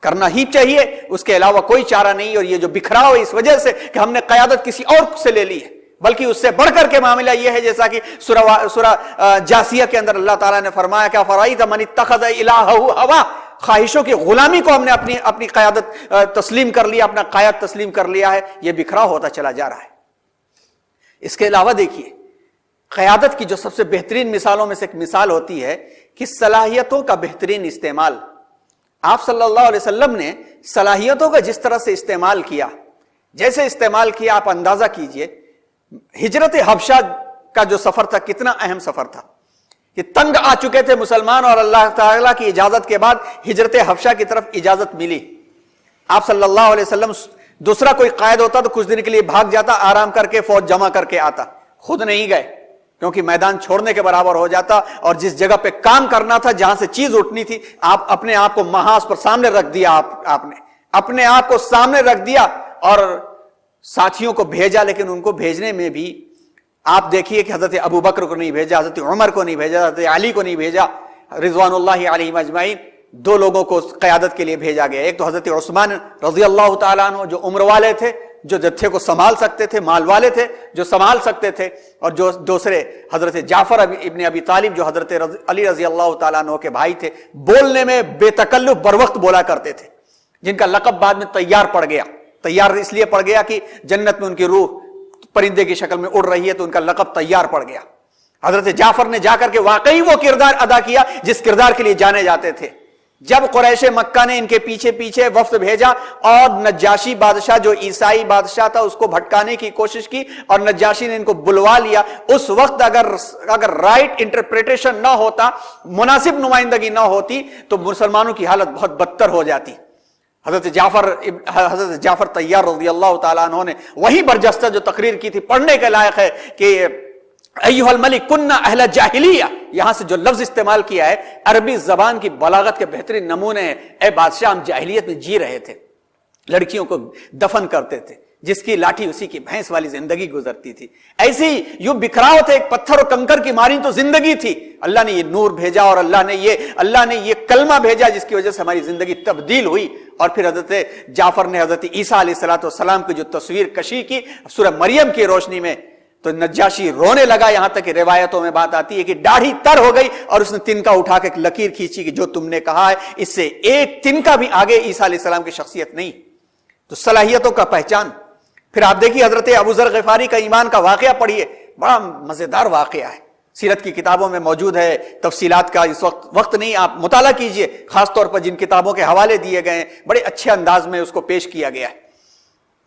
کرنا ہی چاہیے، اس کے علاوہ کوئی چارہ نہیں. اور یہ جو بکھراؤ اس وجہ سے کہ ہم نے قیادت کسی اور سے لے لی ہے، بلکہ اس سے بڑھ کر کے معاملہ یہ ہے جیسا کہ سورہ جاسیہ کے اندر اللہ تعالیٰ نے فرمایا کہ افرائیت من اتخذ الہہ ہوا، خواہشوں کی غلامی کو ہم نے اپنی قیادت تسلیم کر لیا، اپنا قائد تسلیم کر لیا ہے. یہ بکھراؤ ہوتا چلا جا رہا ہے. اس کے علاوہ دیکھیے قیادت کی جو سب سے بہترین مثالوں میں سے ایک مثال ہوتی ہے کہ صلاحیتوں کا بہترین استعمال. آپ صلی اللہ علیہ وسلم نے صلاحیتوں کا جس طرح سے استعمال کیا، جیسے استعمال کیا، آپ اندازہ کیجئے ہجرت حبشہ کا جو سفر تھا کتنا اہم سفر تھا. کہ تنگ آ چکے تھے مسلمان، اور اللہ تعالیٰ کی اجازت کے بعد ہجرت حبشہ کی طرف اجازت ملی. آپ صلی اللہ علیہ وسلم، دوسرا کوئی قائد ہوتا تو کچھ دن کے لیے بھاگ جاتا، آرام کر کے فوج جمع کر کے آتا. خود نہیں گئے کیونکہ میدان چھوڑنے کے برابر ہو جاتا، اور جس جگہ پہ کام کرنا تھا، جہاں سے چیز اٹھنی تھی، آپ اپنے آپ کو محاذ پر سامنے رکھ دیا. آپ نے اپنے آپ کو سامنے رکھ دیا اور ساتھیوں کو بھیجا. لیکن ان کو بھیجنے میں بھی آپ دیکھیے کہ حضرت ابو بکر کو نہیں بھیجا، حضرت عمر کو نہیں بھیجا، حضرت علی کو نہیں بھیجا، رضوان اللہ علیہم اجمعین. دو لوگوں کو قیادت کے لیے بھیجا گیا. ایک تو حضرت عثمان رضی اللہ تعالیٰ عنہ جو عمر والے تھے، جو جتھے کو سنبھال سکتے تھے، مال والے تھے جو سنبھال سکتے تھے، اور جو دوسرے حضرت جعفر ابن ابی طالب جو حضرت علی رضی اللہ تعالیٰ عنہ کے بھائی تھے، بولنے میں بے تکلف بر وقت بولا کرتے تھے، جن کا لقب بعد میں طیار پڑ گیا۔ طیار اس لیے پڑ گیا کہ جنت میں ان کی روح پرندے کی شکل میں اڑ رہی ہے، تو ان کا لقب طیار پڑ گیا۔ حضرت جعفر نے جا کر کے واقعی وہ کردار ادا کیا جس کردار کے لیے جانے جاتے تھے۔ جب قریش مکہ نے ان کے پیچھے پیچھے وفد بھیجا اور نجاشی بادشاہ جو عیسائی بادشاہ تھا اس کو بھٹکانے کی کوشش کی، اور نجاشی نے ان کو بلوا لیا، اس وقت اگر رائٹ انٹرپریٹیشن نہ ہوتا، مناسب نمائندگی نہ ہوتی، تو مسلمانوں کی حالت بہت بدتر ہو جاتی۔ حضرت جعفر طیار رضی اللہ تعالیٰ عنہ نے وہی برجستہ جو تقریر کی تھی پڑھنے کے لائق ہے کہ ایھا الملک کننا اہل جاہلیہ، یہاں سے جو لفظ استعمال کیا ہے عربی زبان کی بلاغت کے بہترین نمونے ہیں۔ اے بادشاہ، ہم جاہلیت میں جی رہے تھے، لڑکیوں کو دفن کرتے تھے، جس کی لاٹھی اسی کی بھینس والی زندگی گزرتی تھی، ایسی یوں بکھراؤ تھے، ایک پتھر اور کنکر کی ماری تو زندگی تھی۔ اللہ نے یہ نور بھیجا اور اللہ نے یہ کلمہ بھیجا جس کی وجہ سے ہماری زندگی تبدیل ہوئی۔ اور پھر حضرت جعفر نے حضرت عیسیٰ علیہ السلام کی جو تصویر کشی کی سورہ مریم کی روشنی میں، تو نجاشی رونے لگا، یہاں تک کہ روایتوں میں بات آتی ہے کہ داڑھی تر ہو گئی اور اس نے تنکا اٹھا کے ایک لکیر کھینچی کہ جو تم نے کہا ہے اس سے ایک تنکا بھی آگے عیسیٰ علیہ السلام کی شخصیت نہیں۔ تو صلاحیتوں کا پہچان۔ پھر آپ دیکھیے حضرت ابو ذر غفاری کا ایمان کا واقعہ پڑھیے، بڑا مزیدار واقعہ ہے، سیرت کی کتابوں میں موجود ہے، تفصیلات کا اس وقت نہیں، آپ مطالعہ کیجئے، خاص طور پر جن کتابوں کے حوالے دیے گئے ہیں، بڑے اچھے انداز میں اس کو پیش کیا گیا ہے۔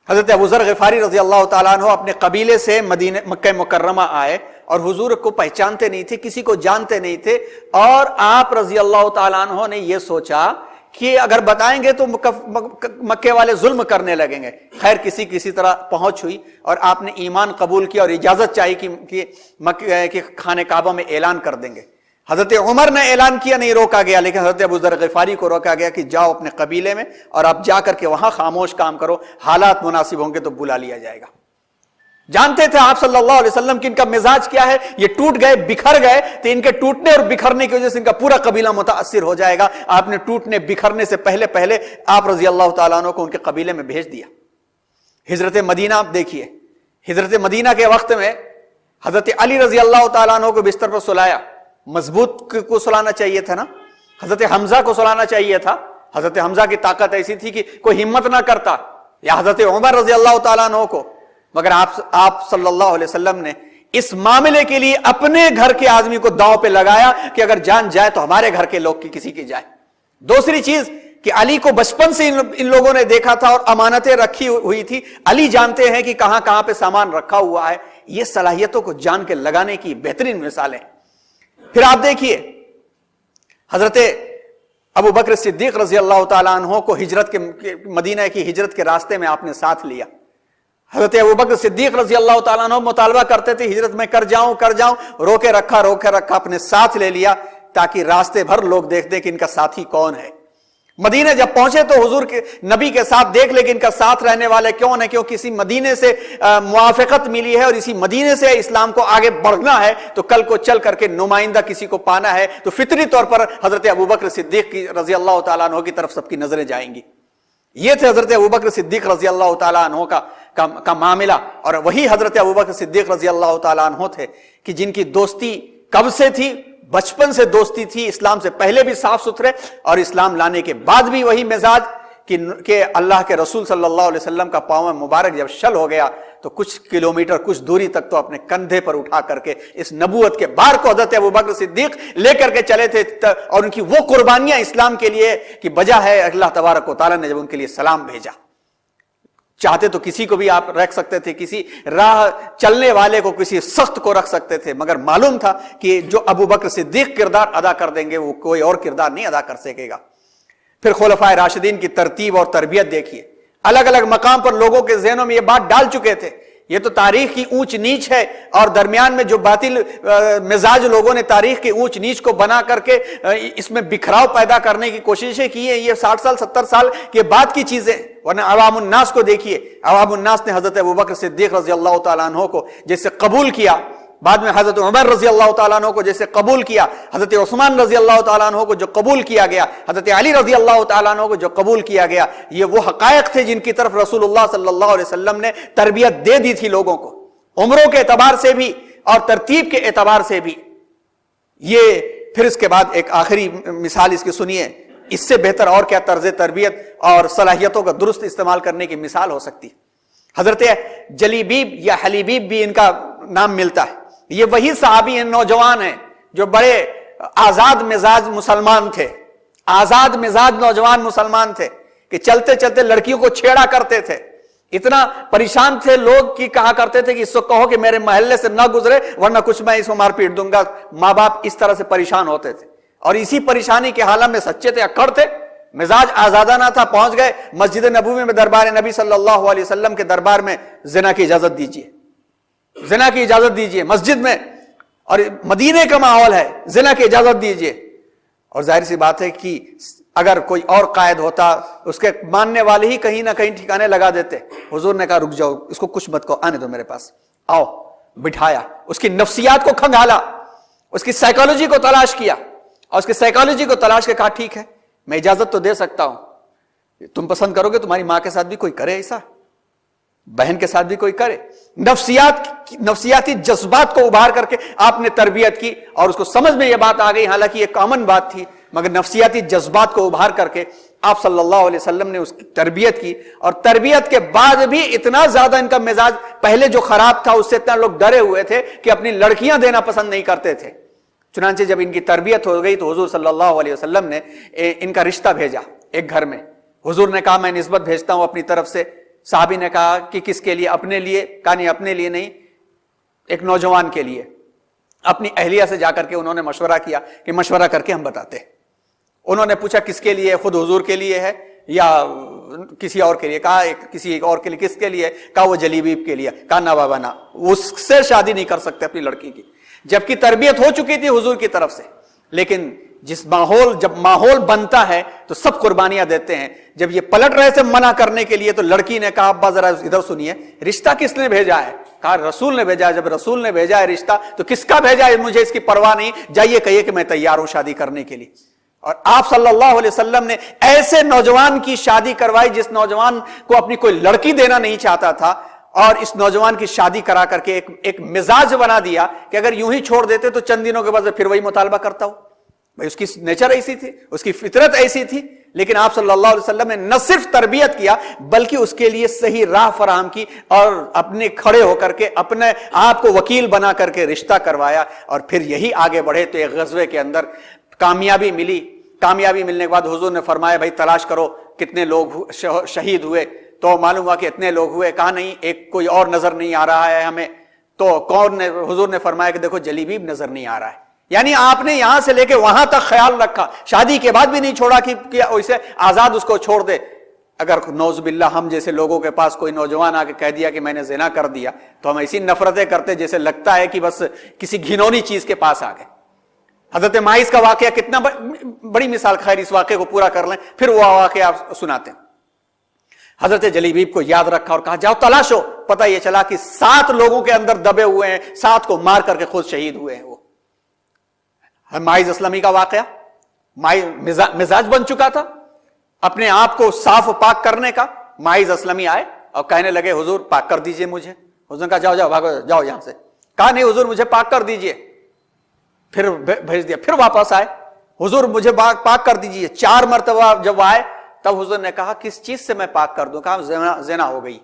حضرت ابو ذر غفاری رضی اللہ تعالیٰ عنہ اپنے قبیلے سے مکہ مکرمہ آئے اور حضور کو پہچانتے نہیں تھے، کسی کو جانتے نہیں تھے، اور آپ رضی اللہ تعالیٰ عنہ نے یہ سوچا کہ اگر بتائیں گے تو مکے والے ظلم کرنے لگیں گے۔ خیر کسی طرح پہنچ ہوئی اور آپ نے ایمان قبول کیا اور اجازت چاہی کہ خانہ کعبہ میں اعلان کر دیں گے۔ حضرت عمر نے اعلان کیا، نہیں روکا گیا، لیکن حضرت ابو ذر غفاری کو روکا گیا کہ جاؤ اپنے قبیلے میں اور آپ جا کر کے وہاں خاموش کام کرو، حالات مناسب ہوں گے تو بلا لیا جائے گا۔ جانتے تھے آپ صلی اللہ علیہ وسلم کہ ان کا مزاج کیا ہے، یہ ٹوٹ گئے بکھر گئے تو ان کے ٹوٹنے اور بکھرنے کی وجہ سے ان کا پورا قبیلہ متاثر ہو جائے گا۔ آپ نے ٹوٹنے بکھرنے سے پہلے آپ رضی اللہ تعالیٰ عنہ کو ان کے قبیلے میں بھیج دیا۔ ہجرت مدینہ آپ دیکھیے، ہجرت مدینہ کے وقت میں حضرت علی رضی اللہ تعالیٰ عنہ کو بستر پر سلایا، مضبوط کو سلانا چاہیے تھا نا، حضرت حمزہ کو سلانا چاہیے تھا، حضرت حمزہ کی طاقت ایسی تھی کہ کوئی ہمت نہ کرتا، یا حضرت عمر رضی اللہ تعالیٰ عنہ کو، مگر آپ صلی اللہ علیہ وسلم نے اس معاملے کے لیے اپنے گھر کے آدمی کو داؤ پہ لگایا کہ اگر جان جائے تو ہمارے گھر کے لوگ کی کسی کی جائے۔ دوسری چیز کہ علی کو بچپن سے ان لوگوں نے دیکھا تھا اور امانتیں رکھی ہوئی تھی، علی جانتے ہیں کہ کہاں پہ سامان رکھا ہوا ہے، یہ صلاحیتوں کو جان کے لگانے کی بہترین مثالیں۔ پھر آپ دیکھیے حضرت ابو بکر صدیق رضی اللہ تعالیٰ عنہ کو مدینہ کی ہجرت کے راستے میں آپ نے ساتھ لیا۔ حضرت ابو بکر صدیق رضی اللہ تعالیٰ عنہ مطالبہ کرتے تھے ہجرت میں کر جاؤں، روکے رکھا اپنے ساتھ لے لیا تاکہ راستے بھر لوگ دیکھ دیں کہ ان کا ساتھی کون ہے۔ مدینہ جب پہنچے تو حضور کے نبی کے ساتھ دیکھ لے کہ ان کا ساتھ رہنے والے کون ہیں، کیوں کسی مدینے سے موافقت ملی ہے اور اسی مدینے سے اسلام کو آگے بڑھنا ہے، تو کل کو چل کر کے نمائندہ کسی کو پانا ہے، تو فطری طور پر حضرت ابوبکر صدیق کی رضی اللہ تعالیٰ عنہ کی طرف سب کی نظریں جائیں گی۔ یہ تھے حضرت ابوبکر صدیق رضی اللہ تعالیٰ عنہ کا معاملہ، اور وہی حضرت ابوبکر صدیق رضی اللہ تعالیٰ عنہ تھے کہ جن کی دوستی کب سے تھی، بچپن سے دوستی تھی، اسلام سے پہلے بھی صاف ستھرے اور اسلام لانے کے بعد بھی وہی مزاج کہ اللہ کے رسول صلی اللہ علیہ وسلم کا پاؤں مبارک جب شل ہو گیا تو کچھ کلومیٹر کچھ دوری تک تو اپنے کندھے پر اٹھا کر کے اس نبوت کے بار کو حضرت ابوبکر صدیق لے کر کے چلے تھے، اور ان کی وہ قربانیاں اسلام کے لیے کہ بجا ہے اللہ تبارک و تعالیٰ نے جب ان کے لیے سلام بھیجا۔ چاہتے تو کسی کو بھی آپ رکھ سکتے تھے، کسی راہ چلنے والے کو، کسی سخت کو رکھ سکتے تھے، مگر معلوم تھا کہ جو ابو بکر صدیق کردار ادا کر دیں گے وہ کوئی اور کردار نہیں ادا کر سکے گا۔ پھر خلفائے راشدین کی ترتیب اور تربیت دیکھیے، الگ الگ مقام پر لوگوں کے ذہنوں میں یہ بات ڈال چکے تھے، یہ تو تاریخ کی اونچ نیچ ہے، اور درمیان میں جو باطل مزاج لوگوں نے تاریخ کی اونچ نیچ کو بنا کر کے اس میں بکھراؤ پیدا کرنے کی کوششیں کی ہیں، یہ 60 سال 70 سال کے بعد کی چیزیں۔ ورنہ عوام الناس کو دیکھیے، عوام الناس نے حضرت ابوبکر صدیق رضی اللہ تعالیٰ عنہ کو جیسے قبول کیا بعد میں حضرت عمر رضی اللہ تعالیٰ عنہ کو جیسے قبول کیا، حضرت عثمان رضی اللہ تعالیٰ عنہ کو جو قبول کیا گیا، حضرت علی رضی اللہ تعالیٰ عنہ کو جو قبول کیا گیا، یہ وہ حقائق تھے جن کی طرف رسول اللہ صلی اللہ علیہ وسلم نے تربیت دے دی تھی لوگوں کو، عمروں کے اعتبار سے بھی اور ترتیب کے اعتبار سے بھی۔ یہ پھر اس کے بعد ایک آخری مثال اس کی سنیے، اس سے بہتر اور کیا طرز تربیت اور صلاحیتوں کا درست استعمال کرنے کی مثال ہو سکتی ہے۔ حضرت جلیبیب یا حلیبیب بھی ان کا نام ملتا ہے، یہ وہی صحابی ہیں، نوجوان ہیں جو بڑے آزاد مزاج مسلمان تھے، آزاد مزاج نوجوان مسلمان تھے کہ چلتے چلتے لڑکیوں کو چھیڑا کرتے تھے، اتنا پریشان تھے لوگ کہ کہا کرتے تھے کہ اس کو کہو کہ میرے محلے سے نہ گزرے ورنہ کچھ میں اس کو مار پیٹ دوں گا۔ ماں باپ اس طرح سے پریشان ہوتے تھے اور اسی پریشانی کے حالت میں سچے تھے، اکڑ تھے، مزاج آزادانہ تھا، پہنچ گئے مسجد نبوی میں، دربار نبی صلی اللہ علیہ وسلم کے دربار میں، زنا کی اجازت دیجیے، زنا کی اجازت دیجیے مسجد میں، اور مدینے کا ماحول ہے، زنا کی اجازت دیجیے۔ اور ظاہر سی بات ہے کہ اگر کوئی اور قائد ہوتا اس کے ماننے والے ہی کہیں نہ کہیں ٹھکانے لگا دیتے۔ حضور نے کہا رک جاؤ، اس کو کچھ مت کو آنے دو میرے پاس، آؤ، بٹھایا، اس کی نفسیات کو کھنگالا، اس کی سائیکالوجی کو تلاش کیا، اور اس کی سائیکالوجی کو تلاش کے کہا ٹھیک ہے میں اجازت تو دے سکتا ہوں، تم پسند کرو گے تمہاری ماں کے ساتھ بھی کوئی کرے ایسا، بہن کے ساتھ بھی کوئی کرے۔ نفسیاتی جذبات کو ابھار کر کے آپ نے تربیت کی، اور اس کو سمجھ میں یہ بات آ گئی، حالانکہ یہ کامن بات تھی، مگر نفسیاتی جذبات کو ابھار کر کے آپ صلی اللہ علیہ وسلم نے اس کی تربیت کی، اور تربیت کے بعد بھی اتنا زیادہ ان کا مزاج پہلے جو خراب تھا اس سے اتنا لوگ ڈرے ہوئے تھے کہ اپنی لڑکیاں دینا پسند نہیں کرتے تھے۔ چنانچہ جب ان کی تربیت ہو گئی تو حضور صلی اللہ علیہ وسلم نے ان کا رشتہ بھیجا ایک گھر میں۔ حضور نے کہا میں نسبت بھیجتا ہوں اپنی طرف سے۔ صحابی نے کہا کہ کس کے لیے؟ اپنے لیے؟ کہا نہیں اپنے لیے نہیں، ایک نوجوان کے لیے۔ اپنی اہلیہ سے جا کر کے انہوں نے مشورہ کیا کہ مشورہ کر کے ہم بتاتے۔ انہوں نے پوچھا کس کے لیے؟ خود حضور کے لیے ہے یا کسی اور کے لیے؟ کہا کسی ایک اور کے لیے۔ کس کے لیے؟ کہا وہ جلیبیب کے لیے۔ کہا نہ بابا نہ، اس سے شادی نہیں کر سکتے اپنی لڑکی کی، جبکہ تربیت ہو چکی تھی حضور کی طرف سے۔ لیکن جب ماحول بنتا ہے تو سب قربانیاں دیتے ہیں۔ جب یہ پلٹ رہے تھے منع کرنے کے لیے تو لڑکی نے کہا ابا ذرا ادھر سنیے، رشتہ کس نے بھیجا ہے؟ کہا رسول نے بھیجا ہے۔ جب رسول نے بھیجا ہے رشتہ تو کس کا بھیجا ہے مجھے اس کی پرواہ نہیں، جائیے کہیے کہ میں تیار ہوں شادی کرنے کے لیے۔ اور آپ صلی اللہ علیہ وسلم نے ایسے نوجوان کی شادی کروائی جس نوجوان کو اپنی کوئی لڑکی دینا نہیں چاہتا تھا، اور اس نوجوان کی شادی کرا کر کے ایک مزاج بنا دیا کہ اگر یوں ہی چھوڑ دیتے تو چند دنوں کے بعد پھر وہی مطالبہ کرتا ہو۔ بھائی اس کی نیچر ایسی تھی، اس کی فطرت ایسی تھی، لیکن آپ صلی اللہ علیہ وسلم نے نہ صرف تربیت کیا بلکہ اس کے لیے صحیح راہ فراہم کی، اور اپنے کھڑے ہو کر کے اپنے آپ کو وکیل بنا کر کے رشتہ کروایا، اور پھر یہی آگے بڑھے تو ایک غزوے کے اندر کامیابی ملی۔ کامیابی ملنے کے بعد حضور نے فرمایا بھائی تلاش کرو کتنے لوگ شہید ہوئے، تو معلوم ہوا کہ اتنے لوگ ہوئے۔ کہا نہیں ایک کوئی اور نظر نہیں آ رہا ہے ہمیں، تو کون نے؟ حضور نے فرمایا کہ دیکھو جلیبیب نظر نہیں آ رہا ہے۔ یعنی آپ نے یہاں سے لے کے وہاں تک خیال رکھا، شادی کے بعد بھی نہیں چھوڑا کہ اسے آزاد اس کو چھوڑ دے۔ اگر نعوذ باللہ ہم جیسے لوگوں کے پاس کوئی نوجوان آ کے کہہ دیا کہ میں نے زنا کر دیا تو ہم ایسی نفرتیں کرتے جیسے لگتا ہے کہ بس کسی گھنونی چیز کے پاس آ گئے۔ حضرت ماعز کا واقعہ کتنا بڑی مثال، خیر اس واقعے کو پورا کر لیں پھر وہ واقعہ آپ سناتے ہیں۔ حضرت جلیبیب کو یاد رکھا اور کہا جاؤ تلاشو۔ پتہ یہ چلا کہ 7 لوگوں کے اندر دبے ہوئے ہیں، 7 کو مار کر کے خود شہید ہوئے ہیں۔ وہ ماعز اسلمی کا واقعہ، مزاج بن چکا تھا اپنے آپ کو صاف و پاک کرنے کا۔ ماعز اسلمی آئے اور کہنے لگے حضور پاک کر دیجئے مجھے۔ حضور نے کہا جاؤ جاؤ بھاگو جاؤ یہاں سے۔ کہا نہیں حضور مجھے پاک کر دیجئے۔ پھر بھیج دیا، پھر واپس آئے حضور مجھے پاک کر دیجئے۔ 4 مرتبہ جب آئے تب حضور نے کہا کس چیز سے میں پاک کر دوں؟ کہا زنا ہو گئی،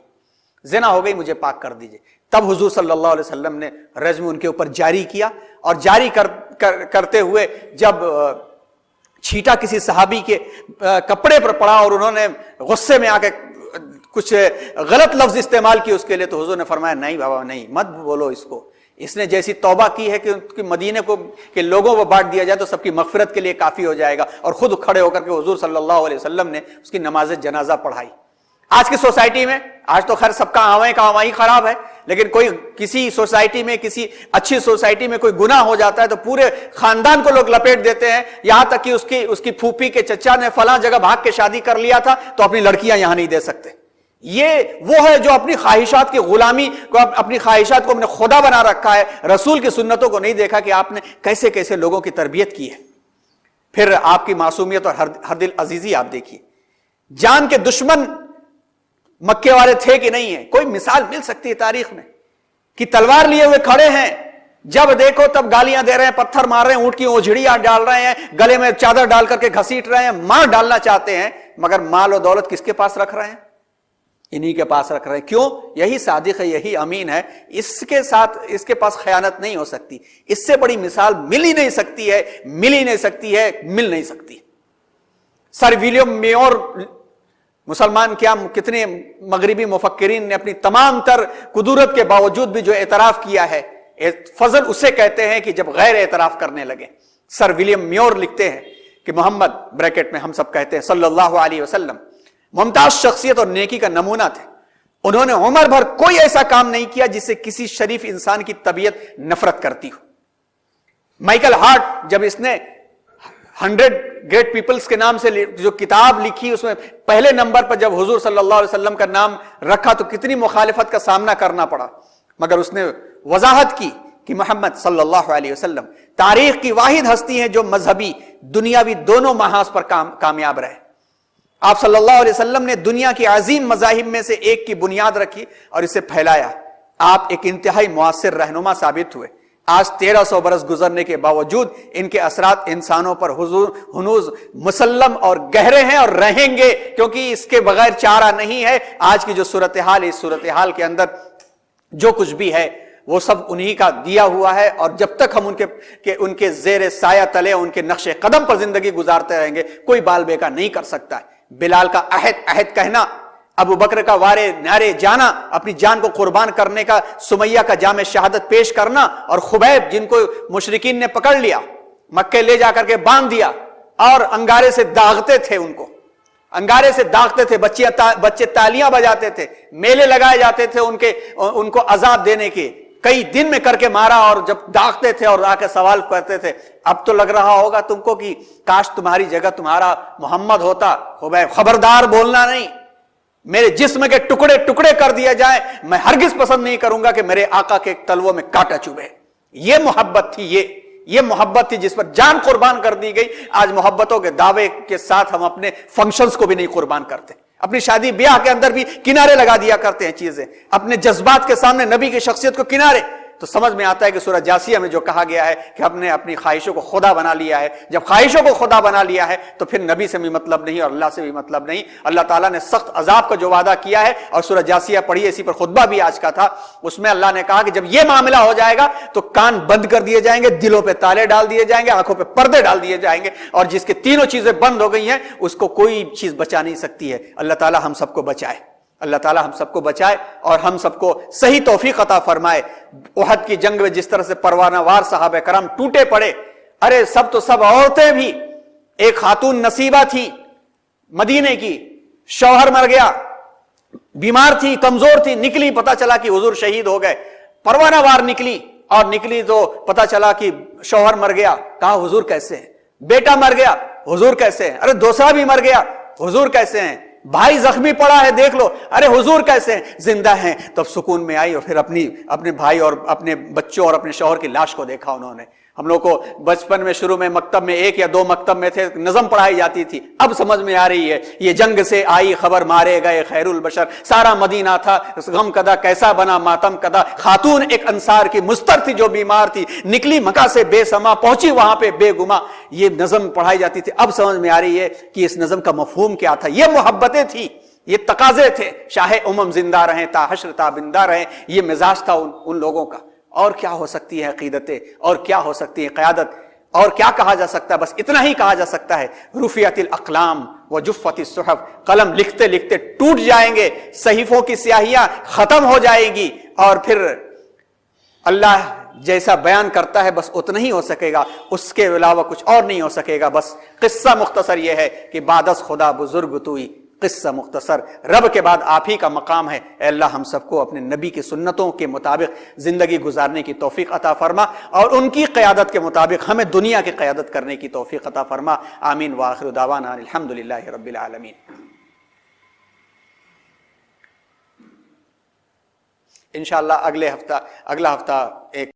زنا ہو گئی، مجھے پاک کر دیجئے۔ تب حضور صلی اللہ علیہ وسلم نے رجم ان کے اوپر جاری کیا، اور جاری کرتے ہوئے جب چھیٹا کسی صحابی کے کپڑے پر پڑا اور انہوں نے غصے میں آ کے کچھ غلط لفظ استعمال کیے اس کے لیے، تو حضور نے فرمایا نہیں بابا نہیں، مت بولو اس کو، اس نے جیسی توبہ کی ہے کہ مدینے کو کے لوگوں کو بانٹ دیا جائے تو سب کی مغفرت کے لیے کافی ہو جائے گا۔ اور خود کھڑے ہو کر کے حضور صلی اللہ علیہ وسلم نے اس کی نماز جنازہ پڑھائی۔ آج کی سوسائٹی میں، آج تو خیر سب کا آوائیں کا آوائی خراب ہے، لیکن کوئی کسی سوسائٹی میں، کسی اچھی سوسائٹی میں کوئی گناہ ہو جاتا ہے تو پورے خاندان کو لوگ لپیٹ دیتے ہیں، یہاں تک کہ اس کی پھوپھی کے چچا نے فلاں جگہ بھاگ کے شادی کر لیا تھا تو اپنی لڑکیاں یہاں نہیں دے سکتے۔ یہ وہ ہے جو اپنی خواہشات کی غلامی کو، اپنی خواہشات کو اپنے خدا بنا رکھا ہے، رسول کی سنتوں کو نہیں دیکھا کہ آپ نے کیسے کیسے لوگوں کی تربیت کی ہے۔ پھر آپ کی معصومیت اور ہر دل عزیزی آپ دیکھیے، جان کے دشمن مکے والے تھے کہ نہیں ہے؟ کوئی مثال مل سکتی ہے تاریخ میں کہ تلوار لیے ہوئے کھڑے ہیں، جب دیکھو تب گالیاں دے رہے ہیں، پتھر مار رہے ہیں، اونٹ کی اوجھڑیاں ڈال رہے ہیں، گلے میں چادر ڈال کر کے گھسیٹ رہے ہیں، مار ڈالنا چاہتے ہیں، مگر مال و دولت کس کے پاس رکھ رہے ہیں؟ انہی کے پاس رکھ رہے ہیں۔ کیوں؟ یہی صادق ہے، یہی امین ہے، اس کے ساتھ اس کے پاس خیانت نہیں ہو سکتی۔ اس سے بڑی مثال مل ہی نہیں سکتی ہے، مل ہی نہیں سکتی ہے، مل نہیں سکتی۔ سر ولیم میور، مسلمان کیا کتنے مغربی مفکرین نے اپنی تمام تر قدرت کے باوجود بھی جو اعتراف کیا ہے، فضل اسے کہتے ہیں کہ جب غیر اعتراف کرنے لگے۔ سر ولیم میور لکھتے ہیں کہ محمد بریکٹ میں ہم سب کہتے ہیں صلی اللہ علیہ وسلم ممتاز شخصیت اور نیکی کا نمونہ تھے۔ انہوں نے عمر بھر کوئی ایسا کام نہیں کیا جس سے کسی شریف انسان کی طبیعت نفرت کرتی ہو۔ مائیکل ہارٹ، جب اس نے 100 گریٹ پیپلز کے نام سے جو کتاب لکھی، اس میں پہلے نمبر پر جب حضور صلی اللہ علیہ وسلم کا نام رکھا تو کتنی مخالفت کا سامنا کرنا پڑا، مگر اس نے وضاحت کی کہ محمد صلی اللہ علیہ وسلم تاریخ کی واحد ہستی ہیں جو مذہبی دنیاوی دونوں محاذ پر کامیاب رہے۔ آپ صلی اللہ علیہ وسلم نے دنیا کی عظیم مذاہب میں سے ایک کی بنیاد رکھی اور اسے پھیلایا۔ آپ ایک انتہائی مؤثر رہنما ثابت ہوئے۔ آج 1300 برس گزرنے کے باوجود ان کے اثرات انسانوں پر ہنوز مسلم اور گہرے ہیں اور رہیں گے، کیونکہ اس کے بغیر چارہ نہیں ہے۔ آج کی جو صورتحال ہے، اس صورتحال کے اندر جو کچھ بھی ہے وہ سب انہی کا دیا ہوا ہے، اور جب تک ہم ان کے زیر سایہ تلے، ان کے نقش قدم پر زندگی گزارتے رہیں گے، کوئی بال بیکا نہیں کر سکتا ہے۔ بلال کا عہد کہنا، ابو بکر کا وارے نعرے جانا، اپنی جان کو قربان کرنے کا، سمیہ کا جام شہادت پیش کرنا، اور خبیب جن کو مشرکین نے پکڑ لیا، مکے لے جا کر کے باندھ دیا اور انگارے سے داغتے تھے، ان کو انگارے سے داغتے تھے، بچے تالیاں بجاتے تھے، میلے لگائے جاتے تھے ان کو عذاب دینے کے، کئی دن میں کر کے مارا، اور جب داغتے تھے اور آ کے سوال کرتے تھے، اب تو لگ رہا ہوگا تم کو کہ کاش تمہاری جگہ تمہارا محمد ہوتا۔ خبردار بولنا نہیں، میرے جسم کے ٹکڑے ٹکڑے کر دیا جائے، میں ہرگز پسند نہیں کروں گا کہ میرے آقا کے تلووں میں کانٹا چبھے۔ یہ محبت تھی، یہ محبت تھی جس پر جان قربان کر دی گئی۔ آج محبتوں کے دعوے کے ساتھ ہم اپنے فنکشنز کو بھی نہیں قربان کرتے، اپنی شادی بیاہ کے اندر بھی کنارے لگا دیا کرتے ہیں چیزیں، اپنے جذبات کے سامنے نبی کی شخصیت کو کنارے۔ تو سمجھ میں آتا ہے کہ سورہ جاسیہ میں جو کہا گیا ہے کہ ہم نے اپنی خواہشوں کو خدا بنا لیا ہے، جب خواہشوں کو خدا بنا لیا ہے تو پھر نبی سے بھی مطلب نہیں اور اللہ سے بھی مطلب نہیں۔ اللہ تعالیٰ نے سخت عذاب کا جو وعدہ کیا ہے، اور سورہ جاسیہ پڑھی، اسی پر خطبہ بھی آج کا تھا، اس میں اللہ نے کہا کہ جب یہ معاملہ ہو جائے گا تو کان بند کر دیے جائیں گے، دلوں پہ تالے ڈال دیے جائیں گے، آنکھوں پہ پردے ڈال دیے جائیں گے، اور جس کے تینوں چیزیں بند ہو گئی ہیں اس کو کوئی چیز بچا نہیں سکتی ہے۔ اللہ تعالیٰ ہم سب کو بچائے، اللہ تعالیٰ ہم سب کو بچائے اور ہم سب کو صحیح توفیق عطا فرمائے۔ احد کی جنگ میں جس طرح سے پروانہ وار صحابہ کرام ٹوٹے پڑے، ارے سب تو سب، عورتیں بھی، ایک خاتون نصیبہ تھی مدینے کی، شوہر مر گیا، بیمار تھی، کمزور تھی، نکلی، پتا چلا کہ حضور شہید ہو گئے، پروانہ وار نکلی، اور نکلی تو پتا چلا کہ شوہر مر گیا، کہا حضور کیسے ہیں؟ بیٹا مر گیا، حضور کیسے ہیں؟ ارے دوسرا بھی مر گیا، حضور کیسے ہیں؟ بھائی زخمی پڑا ہے، دیکھ لو، ارے حضور کیسے ہیں؟ زندہ ہیں۔ تب سکون میں آئی، اور پھر اپنے بھائی اور اپنے بچوں اور اپنے شوہر کی لاش کو دیکھا انہوں نے۔ ہم لوگ کو بچپن میں شروع میں مکتب میں 1 یا 2 مکتب میں تھے، نظم پڑھائی جاتی تھی، اب سمجھ میں آ رہی ہے، یہ جنگ سے آئی خبر مارے گئے خیر البشر، سارا مدینہ تھا غم کدا، کیسا بنا ماتم کدا، خاتون ایک انصار کی مستر تھی جو بیمار تھی، نکلی مکہ سے بے سما، پہنچی وہاں پہ بے گما، یہ نظم پڑھائی جاتی تھی۔ اب سمجھ میں آ رہی ہے کہ اس نظم کا مفہوم کیا تھا۔ یہ محبتیں تھی، یہ تقاضے تھے، شاہ زندہ رہیں تا حشر تابندہ رہیں، یہ مزاج تھا ان لوگوں کا۔ اور کیا ہو سکتی ہے عقیدتیں، اور کیا ہو سکتی ہے قیادت، اور کیا کہا جا سکتا ہے؟ بس اتنا ہی کہا جا سکتا ہے، رفعت الاقلام وجفت الصحف، قلم لکھتے لکھتے ٹوٹ جائیں گے، صحیفوں کی سیاہیاں ختم ہو جائیں گی، اور پھر اللہ جیسا بیان کرتا ہے بس اتنا ہی ہو سکے گا، اس کے علاوہ کچھ اور نہیں ہو سکے گا۔ بس قصہ مختصر یہ ہے کہ بعد از خدا بزرگ توئی، قصہ مختصر، رب کے بعد آپ ہی کا مقام ہے۔ اے اللہ ہم سب کو اپنے نبی کی سنتوں کے مطابق زندگی گزارنے کی توفیق عطا فرما، اور ان کی قیادت کے مطابق ہمیں دنیا کی قیادت کرنے کی توفیق عطا فرما۔ آمین۔ وآخر دعوانا الحمدللہ رب العالمین۔ انشاءاللہ اگلا ہفتہ ایک